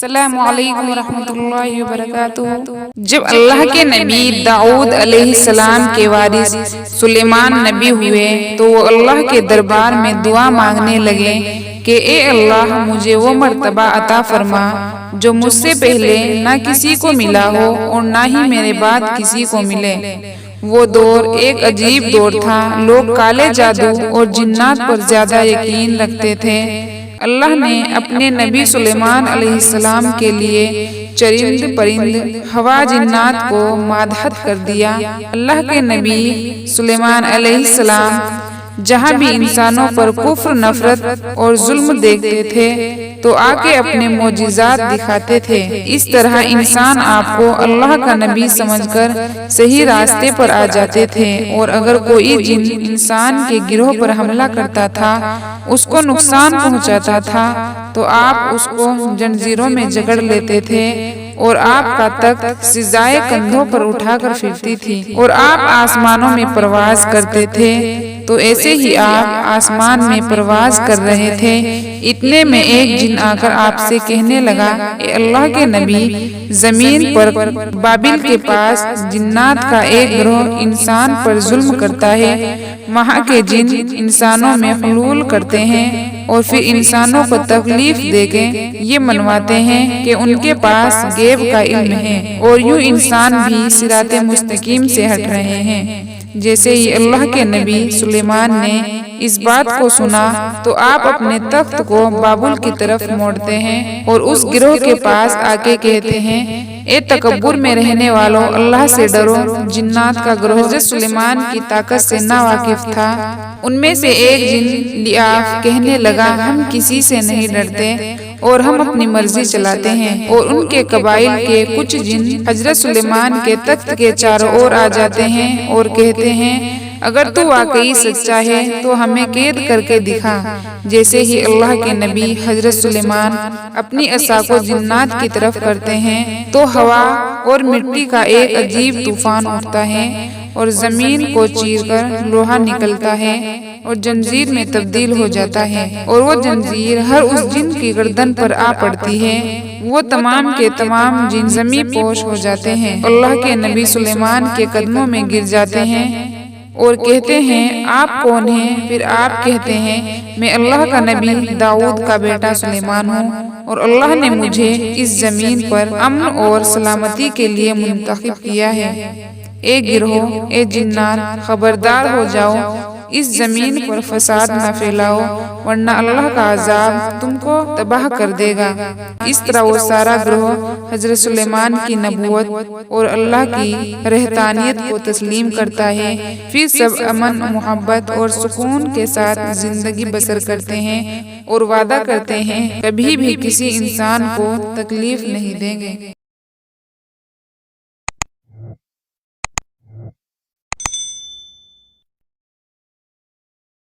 السلام علیکم ورحمۃ اللہ وبرکاتہ۔ جب اللہ کے نبی داؤد علیہ السلام کے وارث سلیمان نبی ہوئے تو وہ اللہ کے دربار میں دعا مانگنے لگے کہ اے اللہ مجھے وہ مرتبہ عطا فرما جو مجھ سے پہلے نہ کسی کو ملا ہو اور نہ ہی میرے بعد کسی کو ملے۔ وہ دور ایک عجیب دور تھا، لوگ کالے جادو اور جنات پر زیادہ یقین رکھتے تھے۔ اللہ نے اپنے نبی سلیمان علیہ السلام کے لیے چرند پرند ہوا جنات کو مادحت کر دیا۔ اللہ کے نبی سلیمان علیہ السلام جہاں بھی انسانوں پر کفر، نفرت اور ظلم دیکھتے تھے تو آ کے اپنے معجزات دکھاتے تھے۔ اس طرح انسان آپ کو اللہ کا نبی سمجھ کر صحیح راستے پر آ جاتے تھے، اور اگر کوئی جن انسان کے گروہ پر حملہ کرتا تھا، اس کو نقصان پہنچاتا تھا تو آپ اس کو زنجیروں میں جکڑ لیتے تھے اور آپ کا تخت سزائے کندھوں پر اٹھا کر پھرتی تھی، اور آپ آسمانوں میں پرواز کرتے تھے تو ایسے ہی آپ آسمان میں پرواز کر رہے تھے۔ اتنے میں ایک جن آ کر آپ سے کہنے لگا، اے اللہ کے نبی، زمین پر بابل کے پاس جنات کا ایک گروہ انسان پر ظلم کرتا ہے۔ وہاں کے جن انسانوں میں حلول کرتے ہیں اور پھر انسانوں کو تکلیف دے کے یہ منواتے ہیں کہ ان کے پاس غیب کا علم ہے، اور یوں انسان بھی صراط مستقیم سے ہٹ رہے ہیں۔ جیسے ہی اللہ کے نبی سلیمان نے اس بات کو سنا تو آپ اپنے تخت کو بابل کی طرف موڑتے ہیں اور اس گروہ کے پاس آ کے کہتے ہیں، اے تکبر میں رہنے والوں، اللہ سے ڈرو۔ جنات کا گروہ حضرت سلیمان کی طاقت سے ناواقف تھا۔ ان میں سے ایک جن لیاف کہنے لگا، ہم کسی سے نہیں ڈرتے اور ہم اپنی مرضی چلاتے ہیں، اور ان کے قبائل کے کچھ جن حضرت سلیمان کے تخت کے چاروں اور آ جاتے ہیں اور کہتے ہیں، اگر تو واقعی سچا ہے تو ہمیں قید کر کے دکھا۔ جیسے ہی اللہ کے نبی حضرت سلیمان اپنی عصا کو جنات کی طرف کرتے ہیں تو ہوا اور مٹی کا ایک عجیب طوفان اٹھتا ہے اور زمین کو چیر کر لوہا نکلتا ہے اور زنجیر میں تبدیل ہو جاتا ہے، اور وہ زنجیر ہر اس جن کی گردن پر آ پڑتی ہے۔ وہ تمام کے تمام جن زمین پوش ہو جاتے ہیں، اللہ کے نبی سلیمان کے قدموں میں گر جاتے ہیں اور کہتے ہیں، آپ کون ہیں؟ پھر آپ کہتے ہیں، میں اللہ کا نبی داؤد کا بیٹا سلیمان ہوں، اور اللہ نے مجھے اس زمین پر امن اور سلامتی کے لیے منتخب کیا ہے۔ اے گروہ، اے جنات، خبردار ہو جاؤ، اس زمین پر فساد نہ پھیلاؤ ورنہ اللہ کا عذاب تم کو تباہ کر دے گا۔ اس طرح وہ سارا گروہ حضرت سلیمان کی نبوت اور اللہ کی رحمانیت کو تسلیم کرتا ہے۔ پھر سب امن، محبت اور سکون کے ساتھ زندگی بسر کرتے ہیں اور وعدہ کرتے ہیں کبھی بھی کسی انسان کو تکلیف نہیں دیں گے۔